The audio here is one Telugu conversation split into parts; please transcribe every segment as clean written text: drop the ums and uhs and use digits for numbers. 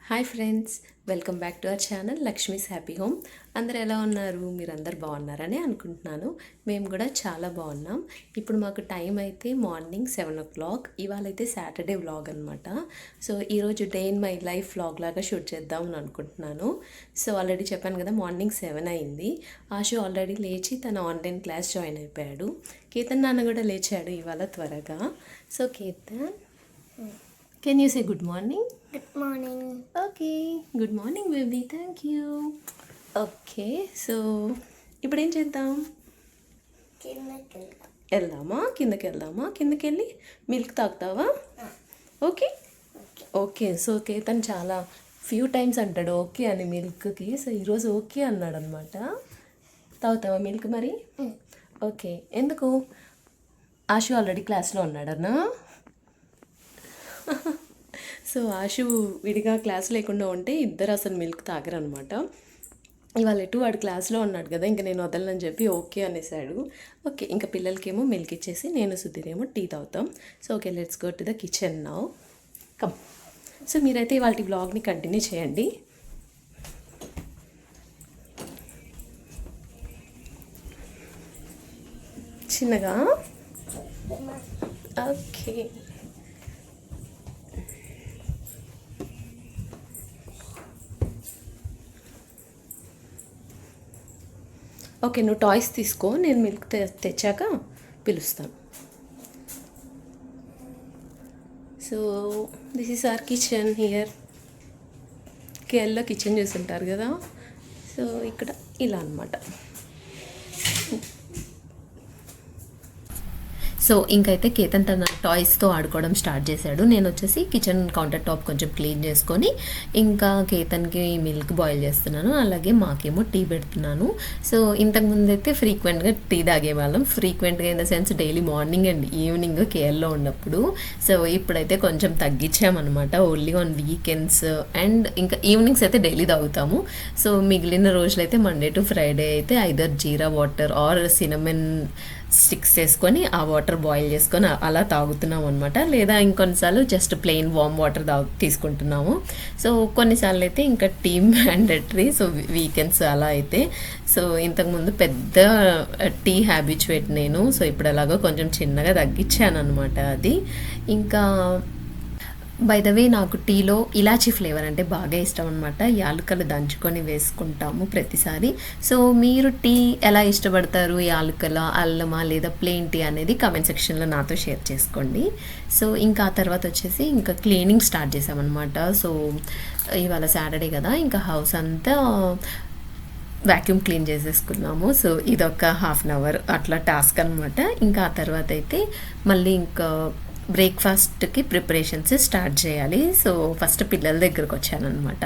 Hi friends, welcome back to our channel Lakshmi's happy home. అందరు ఎలా ఉన్నారు? మీరందరు బాగున్నారని అనుకుంటున్నాను. మేము కూడా చాలా బాగున్నాం. ఇప్పుడు మాకు టైం అయితే మార్నింగ్ 7 o'clock. ఇవాళ అయితే సాటర్డే వ్లాగ్ అనమాట. సో ఈరోజు day in my life vlog లాగా షూట్ చేద్దామని అనుకుంటున్నాను. సో ఆల్రెడీ చెప్పాను కదా, మార్నింగ్ 7 అయింది. ఆశు ఆల్రెడీ లేచి తన ఆన్లైన్ క్లాస్ జాయిన్ అయిపోయాడు. కేతన్ నాన్న కూడా లేచాడు ఇవాళ త్వరగా. So Ketan, can you say good morning? Good morning. Okay, good morning baby, thank you. Okay, so ఇప్పుడు ఏం చేద్దాం? వెళ్దామా? కిందకి వెళ్దామా? కిందకి వెళ్ళి మిల్క్ తాగుతావా? Okay okay. సో కేతన్ చాలా ఫ్యూ టైమ్స్ అంటాడు ఓకే అని మిల్క్కి. సో ఈరోజు ఓకే అన్నాడు అనమాట. తాగుతావా మిల్క్ మరి? ఓకే. ఎందుకు? ఆశు ఆల్రెడీ క్లాస్లో ఉన్నాడన్నా. సో ఆశు విడిగా క్లాస్ లేకుండా ఉంటే ఇద్దరు అసలు మిల్క్ తాగరనమాట. ఇవాళ ఎటు వాడు క్లాస్లో ఉన్నాడు కదా, ఇంకా నేను వదలని చెప్పి ఓకే అనేసాడు. ఓకే, ఇంకా పిల్లలకేమో మిల్క్ ఇచ్చేసి నేను సుధీరేమో టీ తాగుతాం. So okay, let's go to the kitchen now. Come. So మీరైతే ఇవాళ బ్లాగ్ని కంటిన్యూ చేయండి. చిన్నగా. ఓకే. ఓకే, నువ్వు టాయ్స్ తీసుకో, నేను మిల్క్ తెచ్చాక పిలుస్తాను. So this is our kitchen here. కేరళలో కిచెన్ చూస్తుంటారు కదా, సో ఇక్కడ ఇలా అనమాట. సో ఇంకైతే కేతన్ తన టాయ్స్తో ఆడుకోవడం స్టార్ట్ చేశాడు. నేను వచ్చేసి కిచెన్ కౌంటర్ టాప్ కొంచెం క్లీన్ చేసుకొని ఇంకా కేతన్కి మిల్క్ బాయిల్ చేస్తున్నాను, అలాగే మాకేమో టీ పెడుతున్నాను. సో ఇంతకుముందు అయితే ఫ్రీక్వెంట్గా టీ తాగేవాళ్ళం. ఫ్రీక్వెంట్గా in the sense daily morning and evening కేరళలో ఉన్నప్పుడు. సో ఇప్పుడైతే కొంచెం తగ్గించామన్నమాట. ఓన్లీ ఆన్ వీకెండ్స్ అండ్ ఇంకా ఈవినింగ్స్ అయితే డైలీ తాగుతాము. సో మిగిలిన రోజులైతే మండే టు ఫ్రైడే అయితే ఐదర్ జీరా వాటర్ ఆర్ సినమన్ స్టిక్స్ వేసుకొని ఆ వాటర్ బాయిల్ చేసుకొని అలా తాగుతున్నాం అనమాట. లేదా ఇంకొన్నిసార్లు జస్ట్ ప్లెయిన్ వామ్ వాటర్ తీసుకుంటున్నాము. సో కొన్నిసార్లు అయితే ఇంకా టీ మ్యాండటరీ. సో వీకెండ్స్ అలా అయితే. సో ఇంతకుముందు పెద్ద టీ హ్యాబిచువేట్ నేను. సో ఇప్పుడు ఎలాగో కొంచెం చిన్నగా తగ్గించాను అనమాట అది. ఇంకా బై ద వే, నాకు టీలో ఇలాచీ ఫ్లేవర్ అంటే బాగా ఇష్టం అనమాట. యాలకులు దంచుకొని వేసుకుంటాము ప్రతిసారి. సో మీరు టీ ఎలా ఇష్టపడతారు? యాలకుల, అల్లమా లేదా ప్లెయిన్ టీ అనేది కామెంట్ సెక్షన్లో నాతో షేర్ చేసుకోండి. సో ఇంకా ఆ తర్వాత వచ్చేసి ఇంకా క్లీనింగ్ స్టార్ట్ చేసామన్నమాట. సో ఇవాళ సాటర్డే కదా, ఇంకా హౌస్ అంతా వ్యాక్యూమ్ క్లీన్ చేసేసుకున్నాము. సో ఇదొక హాఫ్ అన్ అవర్ అట్లా టాస్క్ అనమాట. ఇంకా ఆ తర్వాత అయితే మళ్ళీ ఇంకా బ్రేక్ఫాస్ట్కి ప్రిపరేషన్స్ స్టార్ట్ చేయాలి. సో ఫస్ట్ పిల్లల దగ్గరకు వచ్చానమాట.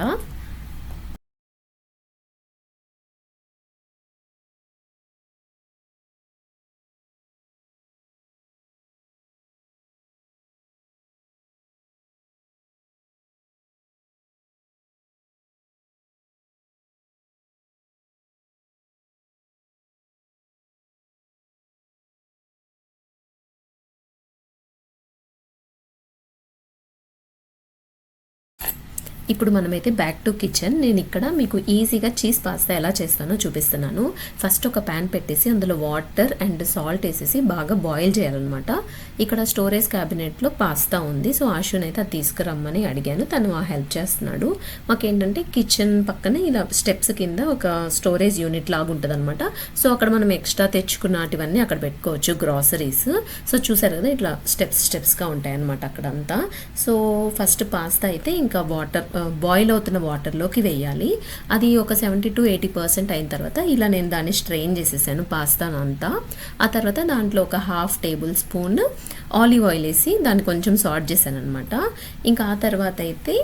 ఇప్పుడు మనమైతే బ్యాక్ టు కిచెన్. నేను ఇక్కడ మీకు ఈజీగా చీజ్ పాస్తా ఎలా చేస్తానో చూపిస్తున్నాను. ఫస్ట్ ఒక ప్యాన్ పెట్టేసి అందులో వాటర్ అండ్ సాల్ట్ వేసేసి బాగా బాయిల్ చేయాలన్నమాట. ఇక్కడ స్టోరేజ్ క్యాబినెట్లో పాస్తా ఉంది. సో ఆశుని అయితే అది తీసుకురమ్మని అడిగాను, తను హెల్ప్ చేస్తున్నాడు. మాకేంటంటే కిచెన్ పక్కనే ఇలా స్టెప్స్ కింద ఒక స్టోరేజ్ యూనిట్ లాగా ఉంటుంది అనమాట. సో అక్కడ మనం ఎక్స్ట్రా తెచ్చుకున్నటివన్నీ అక్కడ పెట్టుకోవచ్చు, గ్రాసరీస్. సో చూసారు కదా, ఇట్లా స్టెప్స్గా ఉంటాయి అనమాట అక్కడంతా. సో ఫస్ట్ పాస్తా అయితే ఇంకా వాటర్ బాయిల్ అవుతున్న వాటర్లోకి వేయాలి. అది ఒక 70 to 80% అయిన తర్వాత ఇలా నేను దాన్ని స్ట్రెయిన్ చేసేసాను పాస్తాను అంతా. ఆ తర్వాత దాంట్లో ఒక ½ టేబుల్ స్పూన్ ఆలివ్ ఆయిల్ వేసి దాన్ని కొంచెం సాల్ట్ చేశాను అనమాట. ఇంకా ఆ తర్వాత అయితే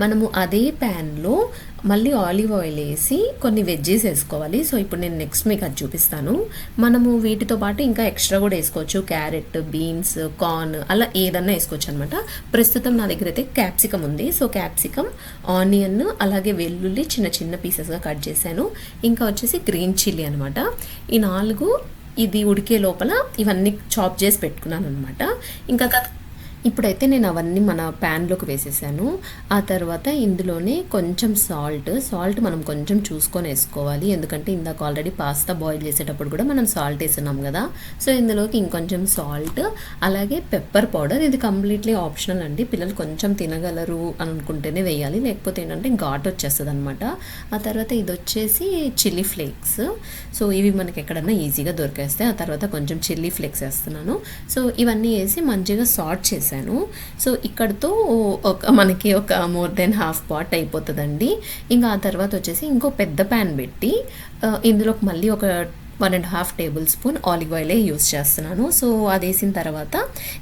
మనము అదే ప్యాన్లో మళ్ళీ ఆలివ్ ఆయిల్ వేసి కొన్ని వెజ్జెస్ వేసుకోవాలి. సో ఇప్పుడు నేను నెక్స్ట్ మీకు అది చూపిస్తాను. మనము వీటితో పాటు ఇంకా ఎక్స్ట్రా కూడా వేసుకోవచ్చు. క్యారెట్, బీన్స్, కార్న్ అలా ఏదన్నా వేసుకోవచ్చు అనమాట. ప్రస్తుతం నా దగ్గర అయితే క్యాప్సికమ్ ఉంది. సో క్యాప్సికమ్, ఆనియన్, అలాగే వెల్లుల్లి చిన్న చిన్న పీసెస్గా కట్ చేశాను. ఇంకా వచ్చేసి గ్రీన్ చిల్లీ అనమాట. ఈ 4 ఇది ఉడికే లోపల ఇవన్నీ చాప్ చేసి పెట్టుకున్నాను అనమాట. ఇంకా ఇప్పుడైతే నేను అవన్నీ మన ప్యాన్లోకి వేసేసాను. ఆ తర్వాత ఇందులోనే కొంచెం సాల్ట్ మనం కొంచెం చూసుకొని వేసుకోవాలి, ఎందుకంటే ఇందాక ఆల్రెడీ పాస్తా బాయిల్ చేసేటప్పుడు కూడా మనం సాల్ట్ వేస్తున్నాం కదా. సో ఇందులోకి ఇంకొంచెం సాల్ట్, అలాగే పెప్పర్ పౌడర్. ఇది కంప్లీట్లీ ఆప్షనల్ అండి, పిల్లలు కొంచెం తినగలరు అనుకుంటేనే వేయాలి, లేకపోతే ఏంటంటే ఘాట్ వచ్చేస్తుంది అనమాట. ఆ తర్వాత ఇది వచ్చేసి చిల్లీ ఫ్లేక్స్. సో ఇవి మనకి ఎక్కడన్నా ఈజీగా దొరికేస్తాయి. ఆ తర్వాత కొంచెం చిల్లీ ఫ్లేక్స్ వేస్తున్నాను. సో ఇవన్నీ వేసి మంచిగా సార్ట్ చేశాను. సో ఇక్కడతో మనకి ఒక మోర్ దెన్ హాఫ్ పాట్ అయిపోతుందండి. ఇంకా ఆ తర్వాత వచ్చేసి ఇంకో పెద్ద ప్యాన్ పెట్టి ఇందులోకి మళ్ళీ ఒక 1.5 టేబుల్ స్పూన్ ఆలివ్ ఆయిలే యూస్ చేస్తున్నాను. సో అది వేసిన తర్వాత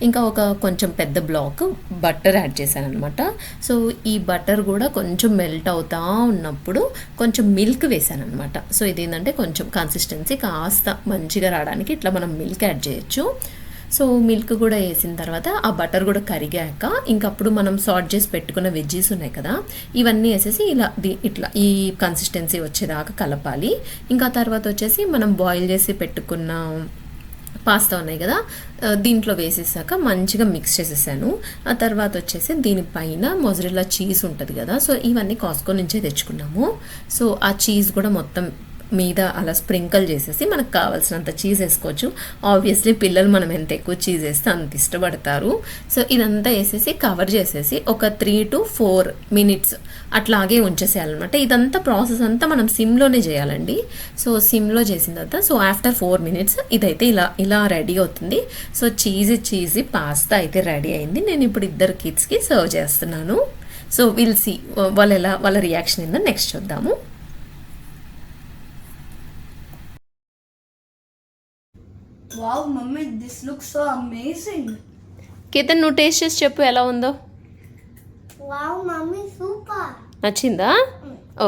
ఇంకా ఒక కొంచెం పెద్ద బ్లాక్ బటర్ యాడ్ చేశాను అనమాట. సో ఈ బటర్ కూడా కొంచెం మెల్ట్ అవుతా ఉన్నప్పుడు కొంచెం మిల్క్ వేసాను అనమాట. సో ఇదేంటంటే కొంచెం కన్సిస్టెన్సీ కాస్త మంచిగా రావడానికి ఇట్లా మనం మిల్క్ యాడ్ చేయొచ్చు. సో మిల్క్ కూడా వేసిన తర్వాత ఆ బటర్ కూడా కరిగాక ఇంకప్పుడు మనం సార్ట్ చేసి పెట్టుకున్న వెజ్జీస్ ఉన్నాయి కదా, ఇవన్నీ వేసేసి ఇట్లా ఈ కన్సిస్టెన్సీ వచ్చేదాకా కలపాలి. ఇంకా తర్వాత వచ్చేసి మనం బాయిల్ చేసి పెట్టుకున్న పాస్తా ఉన్నాయి కదా, దీంట్లో వేసేసాక మంచిగా మిక్స్ చేసేసాను. ఆ తర్వాత వచ్చేసి దీనిపైన మొజరెల్లా చీజ్ ఉంటుంది కదా, సో ఇవన్నీ కాస్కో నుంచే తెచ్చుకున్నాము. సో ఆ చీజ్ కూడా మొత్తం మీద అలా స్ప్రింకల్ చేసేసి మనకు కావాల్సినంత చీజ్ వేసుకోవచ్చు. ఆబ్వియస్లీ పిల్లలు మనం ఎంత ఎక్కువ చీజ్ వేస్తే అంత ఇష్టపడతారు. సో ఇదంతా వేసేసి కవర్ చేసేసి ఒక 3 to 4 minutes అట్లాగే ఉంచేసేయాలన్నమాట. ఇదంతా ప్రాసెస్ అంతా మనం సిమ్లోనే చేయాలండి. సో సిమ్లో చేసిన తర్వాత సో ఆఫ్టర్ 4 minutes ఇదైతే ఇలా రెడీ అవుతుంది. సో చీజీ పాస్తా అయితే రెడీ అయింది. నేను ఇప్పుడు 2 kidsకి సర్వ్ చేస్తున్నాను. సో విల్ సీ వాళ్ళ రియాక్షన్ ఏందో నెక్స్ట్ చూద్దాము. Wow, mummy, this looks so amazing. Ketan, నువ్వు టేస్ట్ చేసి చెప్పు ఎలా ఉందో. Wow, mummy, super. నచ్చిందా?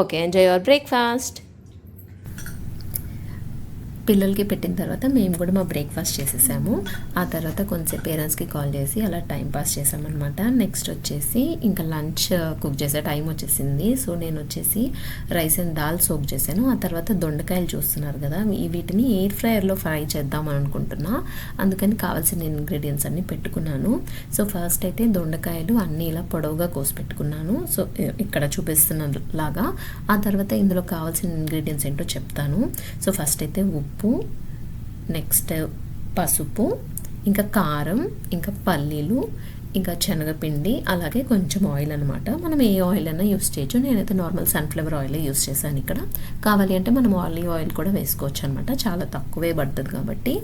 Okay, enjoy your breakfast. పిల్లలకి పెట్టిన తర్వాత మేము కూడా మా బ్రేక్ఫాస్ట్ చేసేసాము. ఆ తర్వాత కొంచెం పేరెంట్స్కి కాల్ చేసి అలా టైం పాస్ చేసామన్నమాట. నెక్స్ట్ వచ్చేసి ఇంకా లంచ్ కుక్ చేసే టైం వచ్చేసింది. సో నేను వచ్చేసి రైస్ అండ్ దాల్ సోక్ చేశాను. ఆ తర్వాత దొండకాయలు చూస్తున్నారు కదా, వీటిని ఎయిర్ ఫ్రైయర్లో ఫ్రై చేద్దామని అనుకుంటున్నా. అందుకని కావాల్సిన ఇంగ్రీడియంట్స్ అన్నీ పెట్టుకున్నాను. సో ఫస్ట్ అయితే దొండకాయలు అన్నీ ఇలా పొడవుగా కోసి పెట్టుకున్నాను. సో ఇక్కడ చూపిస్తున్న లాగా. ఆ తర్వాత ఇందులో కావాల్సిన ఇంగ్రీడియంట్స్ ఏంటో చెప్తాను. సో ఫస్ట్ అయితే ఉప్పు, నెక్స్ట్ పసుపు, ఇంకా కారం, ఇంకా పల్లీలు, ఇంకా శనగపిండి, అలాగే కొంచెం ఆయిల్ అనమాట. మనం ఏ ఆయిల్ అయినా యూస్ చేయొచ్చు. నేనైతే నార్మల్ సన్ఫ్లవర్ ఆయిల్ యూస్ చేశాను. ఇక్కడ కావాలి అంటే మనం ఆలివ్ ఆయిల్ కూడా వేసుకోవచ్చు అనమాట, చాలా తక్కువే పడుతుంది కాబట్టి.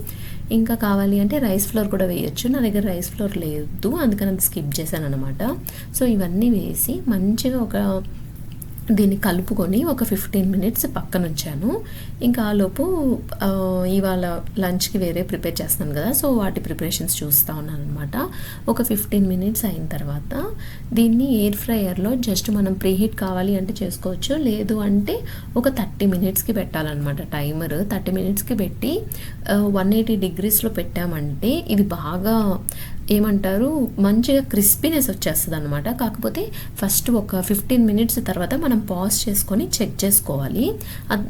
ఇంకా కావాలి అంటే రైస్ ఫ్లోర్ కూడా వేయొచ్చు. నా దగ్గర రైస్ ఫ్లోర్ లేదు, అందుకని అది స్కిప్ చేశాను అనమాట. సో ఇవన్నీ వేసి మంచిగా దీన్ని కలుపుకొని ఒక 15 minutes పక్కన ఉంచాను. ఇంకా ఆలోపు ఇవాళ లంచ్కి వేరే ప్రిపేర్ చేస్తాను కదా, సో వాటి ప్రిపరేషన్స్ చూస్తూ ఉన్నాను అనమాట. ఒక 15 minutes అయిన తర్వాత దీన్ని ఎయిర్ ఫ్రైయర్లో జస్ట్ మనం ప్రీహీట్ కావాలి అంటే చేసుకోవచ్చు, లేదు అంటే ఒక 30 minutesకి పెట్టాలన్నమాట. టైమర్ 30 minutesకి పెట్టి 180 degreesలో పెట్టామంటే ఇది బాగా ఏమంటారు మంచిగా క్రిస్పీనెస్ వచ్చేస్తుంది అనమాట. కాకపోతే ఫస్ట్ ఒక 15 minutes తర్వాత మనం పాజ్ చేసుకొని చెక్ చేసుకోవాలి.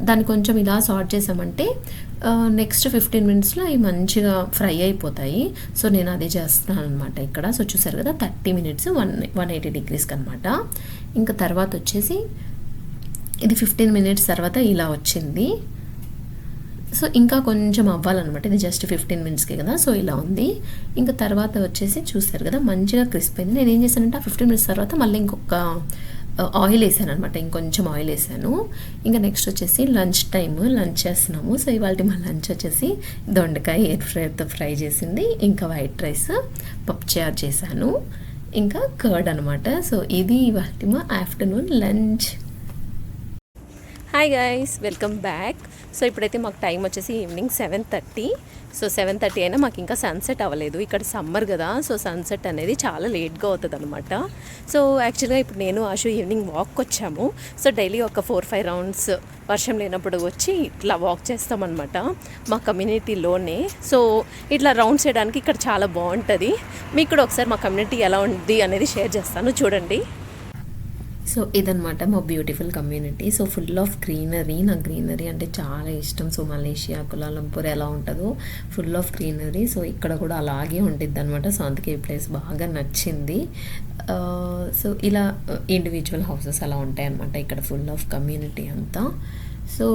దాన్ని కొంచెం ఇలా సార్ట్ చేసామంటే నెక్స్ట్ 15 minutesలో అవి మంచిగా ఫ్రై అయిపోతాయి. సో నేను అదే చేస్తున్నాను అనమాట ఇక్కడ. సో చూసారు కదా 30 minutes 180 degreesకి అనమాట. ఇంకా తర్వాత వచ్చేసి ఇది 15 minutes తర్వాత ఇలా వచ్చింది. సో ఇంకా కొంచెం అవ్వాలన్నమాట, ఇది జస్ట్ 15 minutesకి కదా. సో ఇలా ఉంది. ఇంకా తర్వాత వచ్చేసి చూస్తారు కదా మంచిగా క్రిస్ప్ అయింది. నేను ఏం చేశానంటే ఆ 15 minutes తర్వాత మళ్ళీ ఇంకొక ఆయిల్ వేసాను అనమాట, ఇంకొంచెం ఆయిల్ వేసాను. ఇంకా నెక్స్ట్ వచ్చేసి లంచ్ చేస్తున్నాము. సో ఇవాళ మా లంచ్ వచ్చేసి దొండకాయ ఎయిర్ ఫ్రైతో ఫ్రై చేసింది, ఇంకా వైట్ రైస్, పప్పుచారు చేశాను, ఇంకా కర్డ్ అనమాట. సో ఇది ఇవాళ మా afternoon lunch. Hi guys, welcome back. So ఇప్పుడైతే మాకు టైం వచ్చేసి ఈవినింగ్ 7:30. సో 7:30 అయినా మాకు ఇంకా సన్సెట్ అవ్వలేదు. ఇక్కడ సమ్మర్ కదా, సో సన్సెట్ అనేది చాలా లేట్గా అవుతుంది అనమాట. సో యాక్చువల్గా ఇప్పుడు నేను ఆశు ఈవినింగ్ వాక్ వచ్చాము. సో డైలీ ఒక 4-5 రౌండ్స్ వర్షం లేనప్పుడు వచ్చి ఇట్లా వాక్ చేస్తామన్నమాట మా కమ్యూనిటీలోనే. సో ఇట్లా రౌండ్స్ చేయడానికి ఇక్కడ చాలా బాగుంటుంది. మీకు కూడా ఒకసారి మా కమ్యూనిటీ ఎలా ఉంది అనేది షేర్ చేస్తాను, చూడండి. సో ఇదనమాట మా beautiful community. So full of greenery. నాకు గ్రీనరీ అంటే చాలా ఇష్టం. సో మలేషియా కులాలంపూర్ ఎలా ఉంటుందో ఫుల్ ఆఫ్ గ్రీనరీ. సో ఇక్కడ కూడా అలాగే ఉంటుంది అనమాట. సో అందుకే ఈ ప్లేస్ బాగా నచ్చింది. సో ఇలా ఇండివిజువల్ హౌసెస్ అలా ఉంటాయి అనమాట ఇక్కడ ఫుల్ ఆఫ్ కమ్యూనిటీ అంతా. సో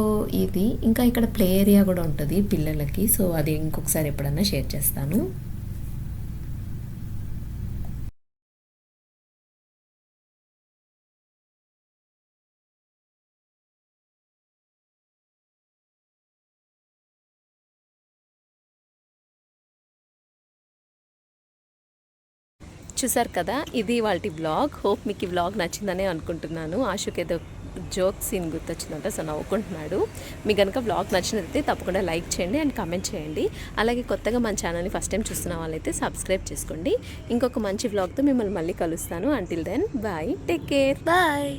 ఇది ఇంకా ఇక్కడ ప్లే ఏరియా కూడా ఉంటుంది పిల్లలకి. సో అది ఇంకొకసారి ఎప్పుడన్నా షేర్ చేస్తాను. చూసారు కదా, ఇది వాళ్ళ బ్లాగ్. హోప్ మీకు ఈ బ్లాగ్ నచ్చిందని అనుకుంటున్నాను. ఆశుకి ఏదో జోక్ సీన్ గుర్తొచ్చిందంట, సో నవ్వుకుంటున్నాడు. మీకు కనుక బ్లాగ్ నచ్చినట్లయితే తప్పకుండా లైక్ చేయండి అండ్ కామెంట్ చేయండి. అలాగే కొత్తగా మన ఛానల్ని ఫస్ట్ టైం చూస్తున్న వాళ్ళైతే సబ్స్క్రైబ్ చేసుకోండి. ఇంకొక మంచి బ్లాగ్తో మిమ్మల్ని మళ్ళీ కలుస్తాను. Until then bye, take care, bye.